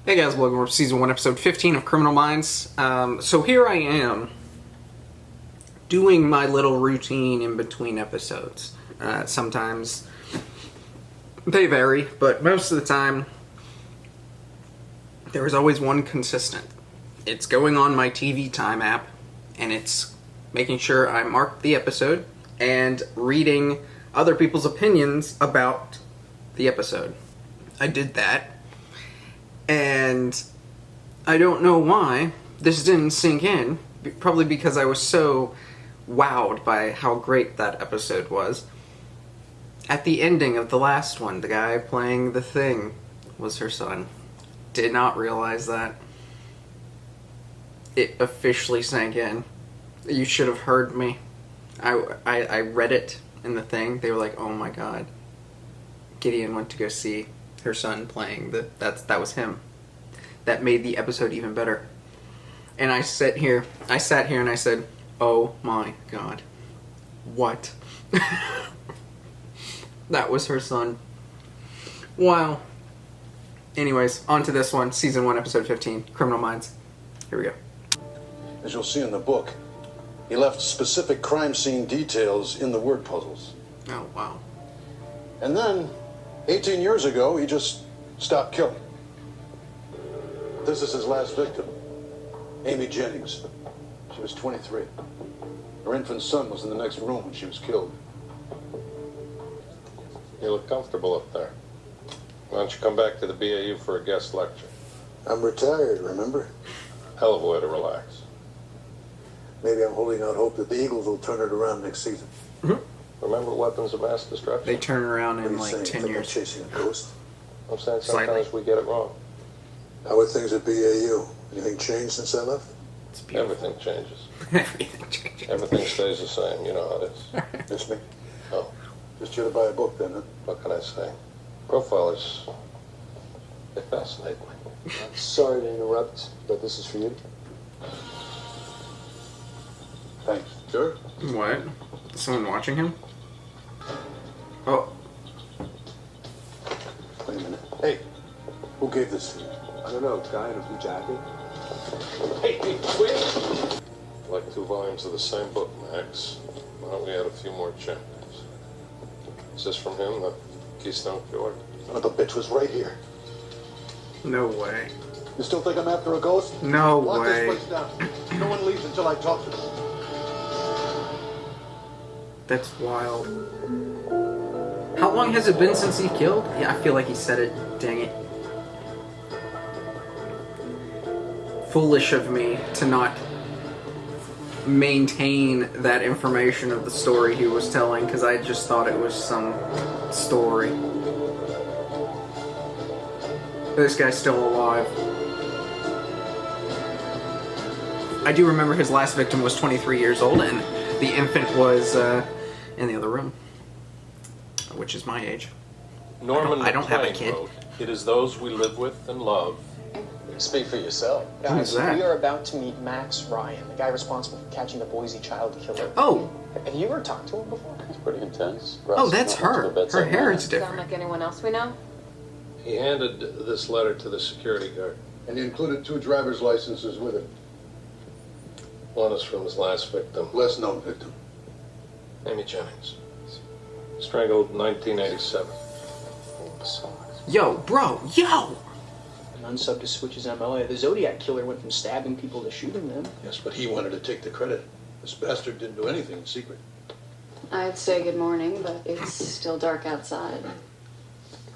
Hey guys, welcome to Season 1, Episode 15 of Criminal Minds. So here I am, doing my little routine in between episodes. Sometimes they vary, but most of the time, there is always one consistent. It's going on my TV Time app, and it's making sure I mark the episode, and reading other people's opinions about the episode. I did that. And I don't know why this didn't sink in, probably because I was so wowed by how great that episode was. At the ending of the last one, the guy playing the thing was her son. Did not realize that. It officially sank in. You should have heard me. I read it in the thing. They were like, oh my god. Gideon went to go see her son playing that was him. That made the episode even better. And I sat here and I said, oh my god. What? That was her son. Wow. Anyways, on to this one. Season 1, Episode 15. Criminal Minds. Here we go. As you'll see in the book, he left specific crime scene details in the word puzzles. Oh, wow. And then, 18 years ago, he just stopped killing. This is his last victim, Amy Jennings. She was 23. Her infant son was in the next room when she was killed. You look comfortable up there. Why don't you come back to the BAU for a guest lecture? I'm retired, remember? Hell of a way to relax. Maybe I'm holding out hope that the Eagles will turn it around next season. Remember weapons of mass destruction? They turn around What are in you like saying? 10 Think I'm years. chasing a ghost? I'm saying Slightly. sometimes we get it wrong. How are things at BAU? Anything changed since I left? It's beautiful. Everything changes. Everything changes. Everything stays the same. You know how it is. Miss me? Oh, Just here to buy a book then, huh? what can I say? Profilers, they fascinate me. Sorry to interrupt, but this is for you. Thanks. Sure? What? Is someone watching him? Oh. Wait a minute. Hey, who gave this to you? I don't know, guy in a blue jacket. Hey, wait! Like 2 volumes of the same book, Max. Why don't we add a few more chapters? Is this from him, the Keystone Killer? Son of a bitch was right here. No way. You still think I'm after a ghost? No Lock way. this place down. No one leaves until I talk to them. That's wild. How long has it been since he killed? Yeah, I feel like he said it. Dang it. Foolish of me to not maintain that information of the story he was telling, because I just thought it was some story. This guy's still alive. I do remember his last victim was 23 years old, and the infant was in the other room, which is my age. Norman I don't have a McLean kid. wrote, "It is those we live with and love." Speak for yourself. Who's Guys, that? we are about to meet Max Ryan, the guy responsible for catching the Boise child killer. Oh, Have you ever talked to him before? It's pretty intense. oh, that's her. Her hair is Sound different. like anyone else we know? He handed this letter to the security guard. And he included 2 driver's licenses with it. One is from his last victim, Less known victim. Amy Jennings. Strangled in 1987. Yo, bro, yo! An unsub to Switch's MLA. The Zodiac killer went from stabbing people to shooting them. Yes, but he wanted to take the credit. This bastard didn't do anything in secret. I'd say good morning, but it's still dark outside.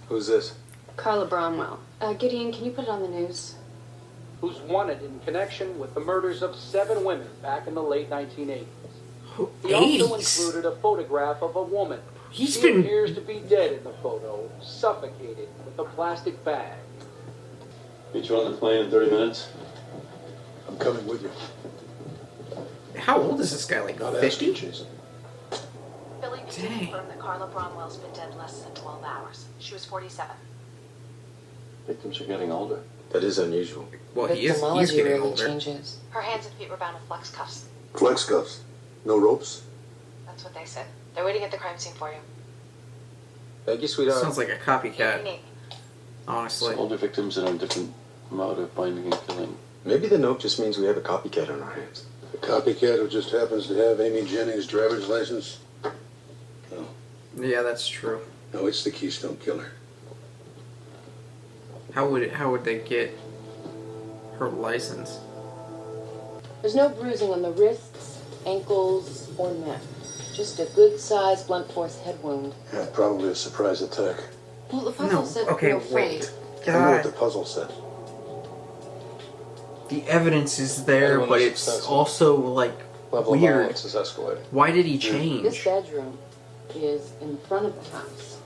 Who's this? Carla Bromwell. Gideon, can you put it on the news? Who's wanted in connection with the murders of 7 women back in the late 1980s. He also 80s? included a photograph of a woman. He's She been... appears to be dead in the photo, suffocated with a plastic bag. Meet you on the plane in 30 minutes. I'm coming with you. How old is this guy, like Not 50? asking, Jason. Billy can Dang. confirm that Carla Bromwell's been dead less than 12 hours. She was 47. Victims are getting older. That is unusual. Well, he's getting older. changes. Her hands and feet were bound with flex cuffs. Flex cuffs. No ropes. That's what they said. They're waiting at the crime scene for you. Thank you, sweetheart. Sounds like a What do you copycat, need? honestly. Older victims and on different motive, binding and killing. Maybe the note just means we have a copycat on our hands. A copycat who just happens to have Amy Jennings' driver's license? No. Yeah, that's true. No, it's the Keystone Killer. How would they get her license? There's no bruising on the wrists, ankles, or neck. Just a good-sized blunt force head wound. Yeah, probably a surprise attack. Well, the puzzle said Okay, real funny. wait. I know what God. the puzzle said. The evidence is there, Everyone but is it's expensive. also like Level of weird. violence is escalating. Why did he This change? bedroom is in the front of the house.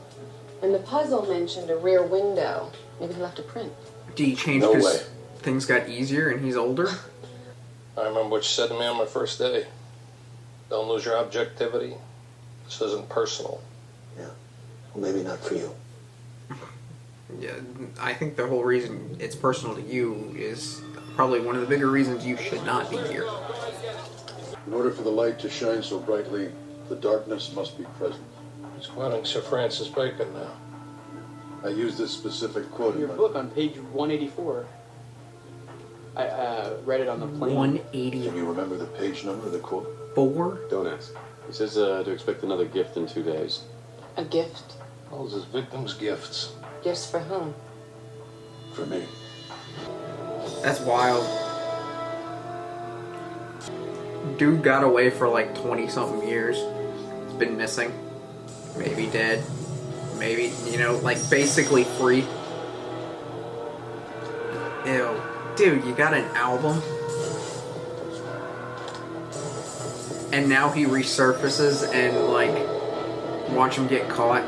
And the puzzle mentioned a rear window. Maybe he left a print. Did he change No because way. things got easier and he's older? I remember what you said to me on my first day. Don't lose your objectivity. This isn't personal. Yeah. Well, maybe not for you. Yeah, I think the whole reason it's personal to you is probably one of the bigger reasons you should not be here. In order for the light to shine so brightly, the darkness must be present. He's quoting Sir Francis Bacon now. I use this specific quote in Your my book on page 184. I read it on the plane. 184? Can you remember the page number of the quote? Don't ask. He says to expect another gift in 2 days. A gift. Calls his victims gifts. Gifts for whom? For me. That's wild. Dude got away for like 20-something years. He's been missing. Maybe dead. Maybe, like basically free. Ew. Dude, you got an album? And now he resurfaces and, like, watch him get caught.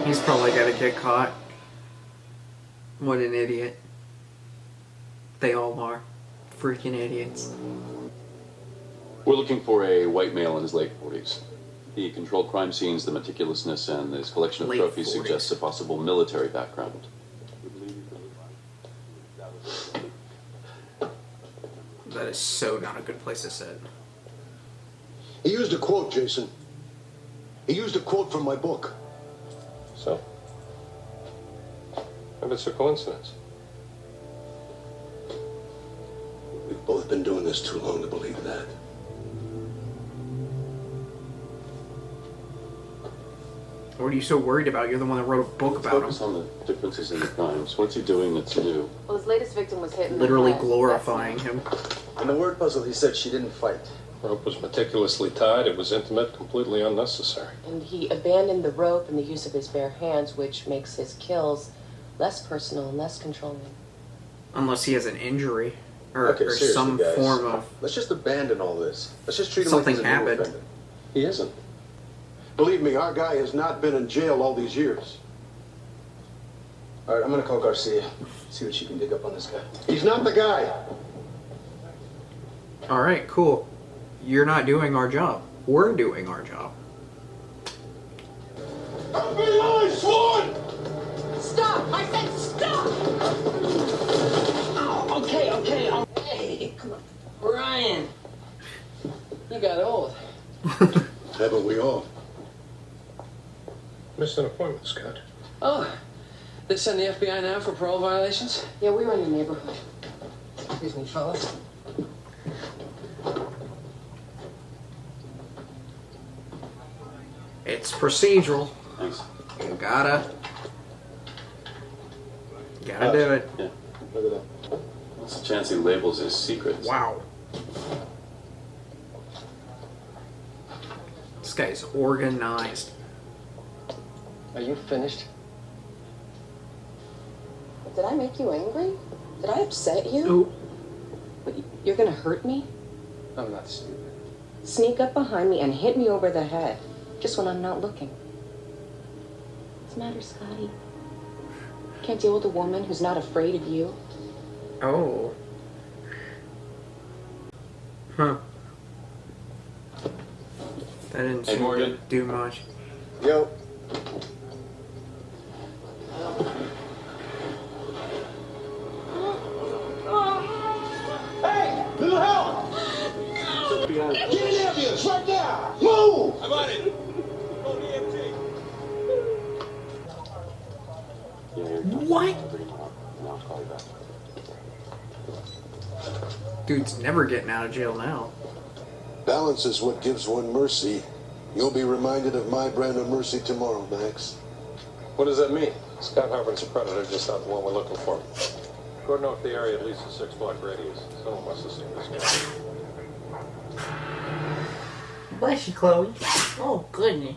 He's probably gonna get caught. What an idiot. They all are. Freaking idiots. We're looking for a white male in his late 40s. He controlled crime scenes, the meticulousness, and his collection of Late trophies 40s. suggests a possible military background. That is so not a good place to sit. He used a quote, Jason. He used a quote from my book. So? Maybe it's a coincidence. We've both been doing this too long to believe that. What are you so worried about? You're the one that wrote a book about him. Focus on the differences in the crimes. What's he doing that's new? Well, his latest victim was hit in Literally the head. glorifying him. On the word puzzle, he said she didn't fight. Rope was meticulously tied. It was intimate, completely unnecessary. And he abandoned the rope and the use of his bare hands, which makes his kills less personal and less controlling. Unless he has an injury. Or, Okay, or seriously, some guys. form of... Let's just abandon all this. Let's just treat him Something like he's a new happened. offender. He isn't. Believe me, our guy has not been in jail all these years. All right, I'm gonna call Garcia. See what she can dig up on this guy. He's not the guy. Alright, cool. You're not doing our job. We're doing our job. FBI sworn! Stop! I said stop! Oh, okay. Hey, come on. Brian. You got old. Haven't we all? Missed an appointment, Scott. Oh, they send the FBI now for parole violations? Yeah, we were in the neighborhood. Excuse me, fellas. It's procedural. Thanks. You gotta do it. Yeah. Look at that. What's the chance he labels his secrets? Wow. This guy's organized. Are you finished? Did I make you angry? Did I upset you? Ooh. What, you're gonna hurt me? I'm not stupid. Sneak up behind me and hit me over the head, just when I'm not looking. What's the matter, Scotty? Can't deal with a woman who's not afraid of you? Oh. Huh. That didn't Hey, seem to Morgan. do much. Yo. Hey! Little help! Get an ambulance right now! Move! I'm on it. Yeah, you're What? I'll call you back. Dude's never getting out of jail now. Balance is what gives one mercy. You'll be reminded of my brand of mercy tomorrow, Max. What does that mean? Scott Harper's a predator, just not the one we're looking for. Gordon off the area at least a 6-block radius. Someone must have seen this guy. Bless you, Chloe. Oh, goodness.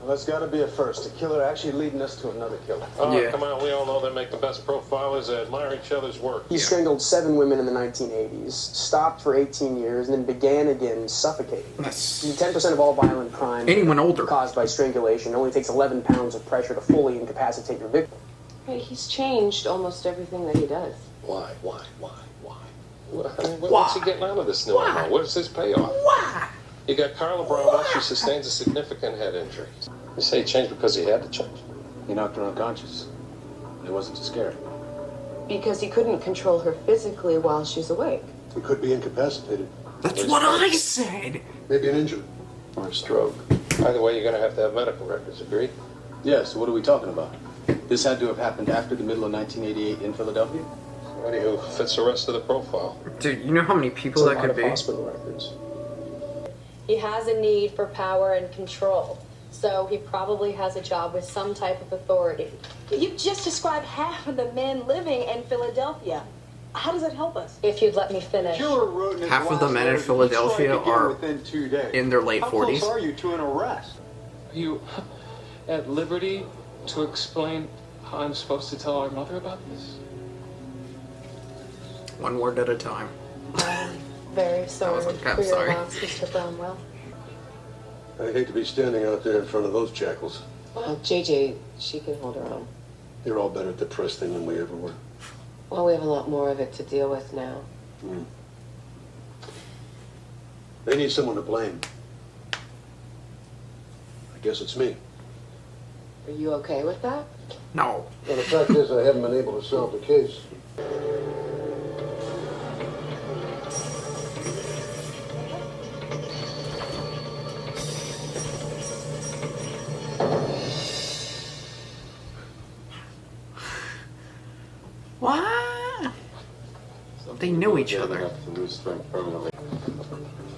Well, that's got to be a first. A killer actually leading us to another killer. Oh, Yeah. come on, we all know they make the best profilers. They admire each other's work. He strangled 7 women in the 1980s, stopped for 18 years, and then began again suffocating. That's 10% of all violent crime anyone older. caused by strangulation. It only takes 11 pounds of pressure to fully incapacitate your victim. Hey, he's changed almost everything that he does. Why? What's he getting out of this new MO? What is his payoff? Why? You got Carla Brown, she sustains a significant head injury. You say he changed because he had to change. He knocked her unconscious. It wasn't too scary. Because he couldn't control her physically while she's awake. He could be incapacitated. That's what I said. Maybe an injury. Or a stroke. Either way, you're going to have medical records, agreed? Yeah, so what are we talking about? This had to have happened after the middle of 1988 in Philadelphia? Somebody who fits the rest of the profile. Dude, you know how many people that could be? Hospital records. He has a need for power and control, so he probably has a job with some type of authority. You just described half of the men living in Philadelphia. How does that help us? If you'd let me finish. Half of the men in Philadelphia are in their late 40s. How close are you to an arrest? Are you at liberty to explain how I'm supposed to tell our mother about this? One word at a time. Very sorry was like, I'm for your sorry. loss, Mr. Brownwell. I hate to be standing out there in front of those jackals. Well, JJ, she can hold her own. They're all better at the press thing than we ever were. Well, we have a lot more of it to deal with now. They need someone to blame. I guess it's me. Are you okay with that? No. Well, the fact is I haven't been able to solve the case. What? They knew each other. Enough to lose strength permanently.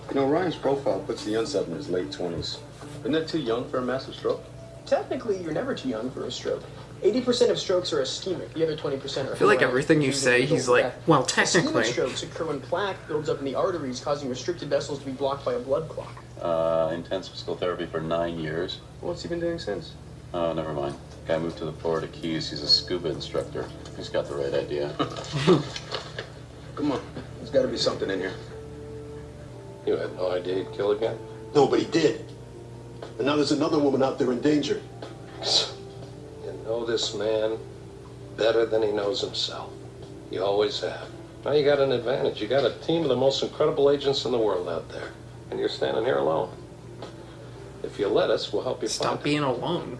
You know, Ryan's profile puts the youngster in his late 20s. Isn't that too young for a massive stroke? Technically, you're never too young for a stroke. 80% of strokes are ischemic. The other 20% are. I feel like everything you say, he's like, well, technically. Ischemic strokes occur when plaque builds up in the arteries, causing restricted vessels to be blocked by a blood clot. Intense physical therapy for 9 years. What's he been doing since? Oh, never mind. Guy moved to the Florida Keys. He's a scuba instructor. He's got the right idea. Come on. There's got to be something in here. You had no idea he'd kill again? No, but he did. And now there's another woman out there in danger. You know this man better than he knows himself. You always have. Now you got an advantage. You got a team of the most incredible agents in the world out there. And you're standing here alone. If you let us, we'll help you Stop being alone.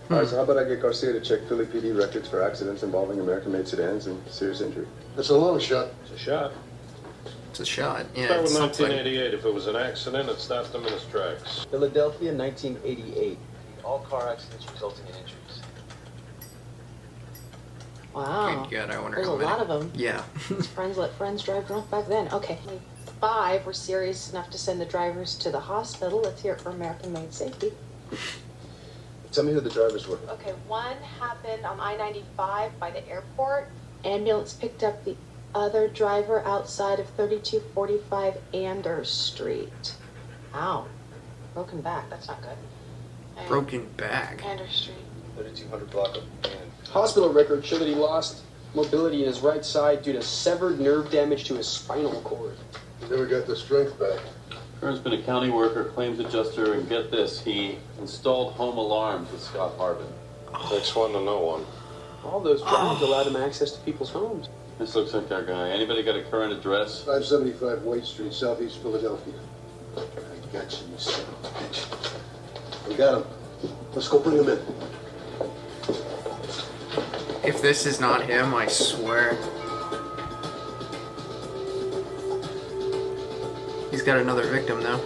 All right, so how about I get Garcia to check Philly PD records for accidents involving American-made sedans and serious injury? That's a long shot. It's a shot. It's a shot. Yeah, Start it's with something. 1988. If it was an accident, it stopped him in his tracks. Philadelphia, 1988. All car accidents resulting in injuries. Wow. Good God, I wonder There's how a many. lot of them. Yeah. Friends let friends drive drunk back then. Okay. 5 were serious enough to send the drivers to the hospital. Let's hear it for American Made Safety. Tell me who the drivers were. Okay, 1 happened on I-95 by the airport. Ambulance picked up the other driver outside of 3245 Anders Street. Ow. Broken back. That's not good. And Broken back. Anders Street. 3200 block of Hospital records show that he lost mobility in his right side due to severed nerve damage to his spinal cord. He never got the strength back. Kern's been a county worker, claims adjuster, and get this, he installed home alarms with Scott Harbin. Takes one to know one. All those jobs allowed him access to people's homes. This looks like our guy. Anybody got a current address? 575 White Street, Southeast Philadelphia. I got you, you son of a bitch. We got him. Let's go bring him in. If this is not him, I swear. He's got another victim now.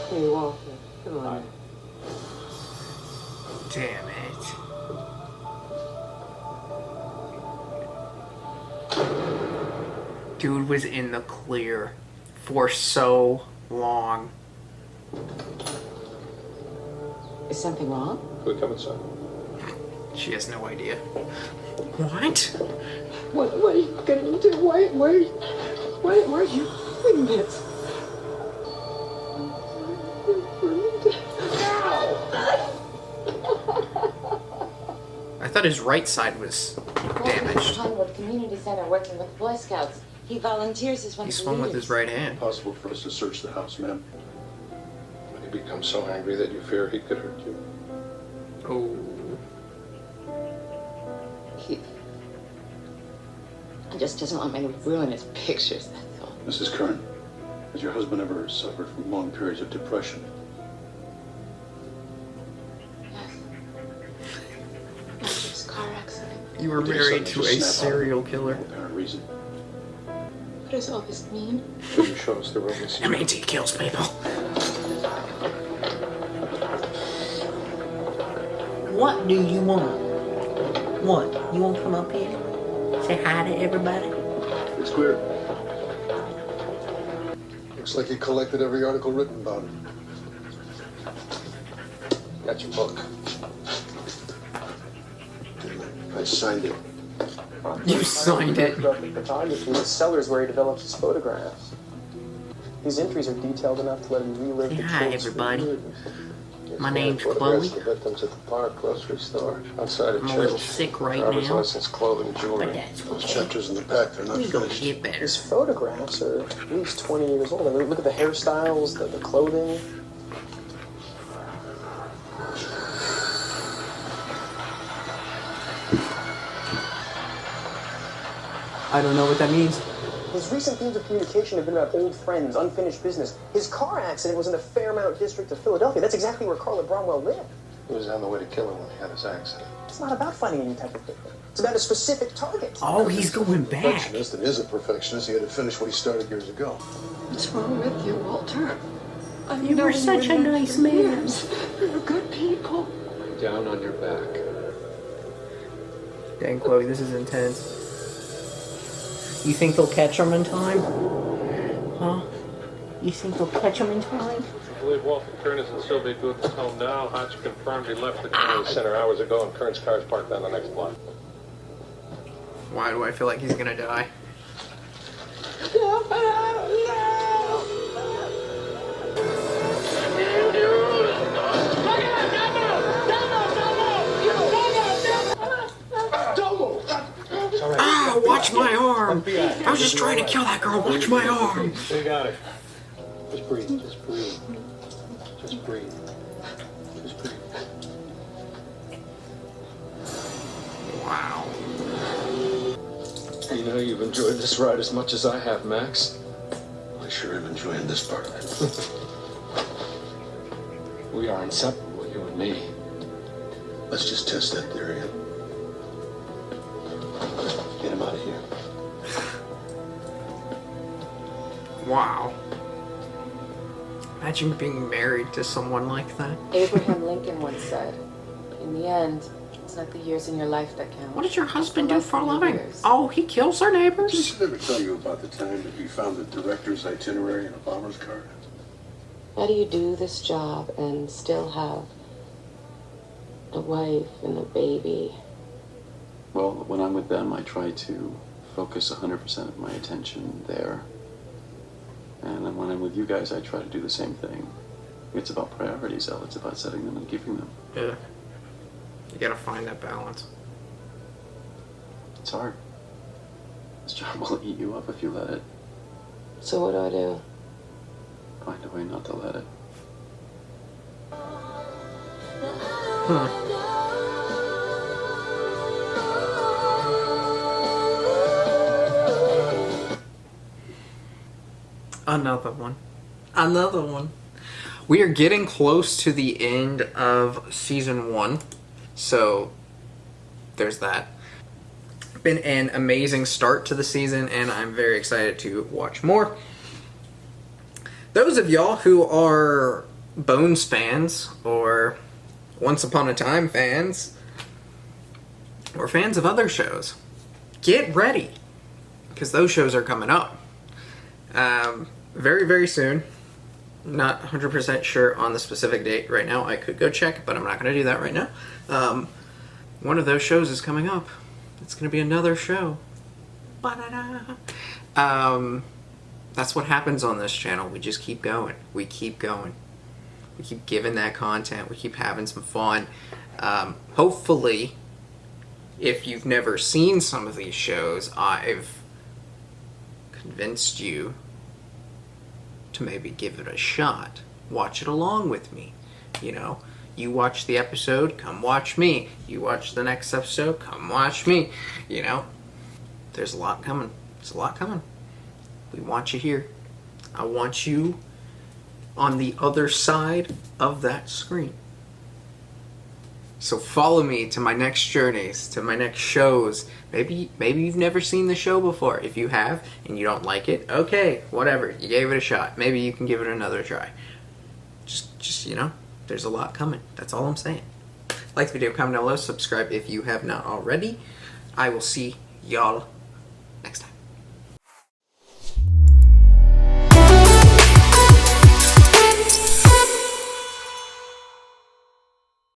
Hey, Walter. Come on. Damn it. Dude was in the clear for so long. Is something wrong? Can we come inside? She has no idea. What? What are you gonna do? Why are you doing this? I thought his right side was damaged. Hollywood Community Center working with Boy Scouts. He volunteers as one He of the swung with leaders. his right hand. Possible for us to search the house, ma'am. When he becomes so angry that you fear he could hurt you. Oh. He just doesn't want me to ruin his pictures, that's all. Mrs. Kern, has your husband ever suffered from long periods of depression? His car accident. You were Did he married to suddenly a just snap out? serial killer. No apparent reason. What does all this mean? Will you show us the room we see? MAT kills people. What do you want? What? You want to come up here? Say hi to everybody? It's clear. Looks like he collected every article written about him. Got your book. I signed it. You signed it. Graphic photography. The cellar's where he develops his photographs. These entries are detailed enough to let him relive Say the hi, kills for everybody. years. My name's Photographs Chloe. of the victims at the park grocery store, outside a I'm a church. little sick right driver's now, license, clothing, jewelry. but that's Those okay. chapters in the back, they're not We gonna finished. get better. His photographs are at least 20 years old. I mean, look at the hairstyles, the clothing. I don't know what that means. His recent themes of communication have been about old friends, unfinished business. His car accident was in the Fairmount district of Philadelphia. That's exactly where Carla Bromwell lived. He was on the way to kill him when he had his accident. It's not about finding any type of victim. It's about a specific target. Oh, he's going back. Perfectionist and is a perfectionist. He had to finish what he started years ago. What's wrong with you, Walter? You were such a nice man. You're good people. Down on your back. Dang, Chloe, this is intense. You think they'll catch him in time? Huh? You think they'll catch him in time? I believe Walter Kern is in Sylvia Gooden's home now. Hodge confirmed he left the community center hours ago, and Kern's car's parked on the next block. Why do I feel like he's gonna die? Ah, watch my arm! I was just trying to kill that girl. Watch my arm! You got it. Just breathe. Just breathe. Just breathe. Just breathe. Wow. You know you've enjoyed this ride as much as I have, Max. I sure am enjoying this part of it. We are inseparable, you and me. Let's just test that theory. Get him out of here. Wow. Imagine being married to someone like that. Abraham Lincoln once said, in the end, it's not the years in your life that count. What does your husband do Less for a than living? years. Oh, he kills our neighbors? Did I ever tell you about the time that we found the director's itinerary in a bomber's car? How do you do this job and still have a wife and a baby? Well, when I'm with them, I try to focus 100% of my attention there. And then when I'm with you guys, I try to do the same thing. It's about priorities, Elle. It's about setting them and keeping them. Yeah. You gotta find that balance. It's hard. This job will eat you up if you let it. So what do I do? Find a way not to let it. Another one. Another one. We are getting close to the end of season 1. So, there's that. Been an amazing start to the season, and I'm very excited to watch more. Those of y'all who are Bones fans, or Once Upon a Time fans, or fans of other shows, get ready, because those shows are coming up very, very soon. Not 100% sure on the specific date right now. I could go check, but I'm not going to do that right now. One of those shows is coming up. It's going to be another show. That's what happens on this channel. We just keep going. We keep going. We keep giving that content. We keep having some fun. Hopefully, if you've never seen some of these shows, I've convinced you to maybe give it a shot. Watch it along with me. You know, you watch the episode, come watch me. You watch the next episode, come watch me. You know, there's a lot coming. There's a lot coming. We want you here. I want you on the other side of that screen. So follow me to my next journeys, to my next shows. Maybe you've never seen the show before. If you have and you don't like it, okay, whatever. You gave it a shot. Maybe you can give it another try. Just you know, there's a lot coming. That's all I'm saying. Like the video, comment down below, subscribe if you have not already. I will see y'all next time.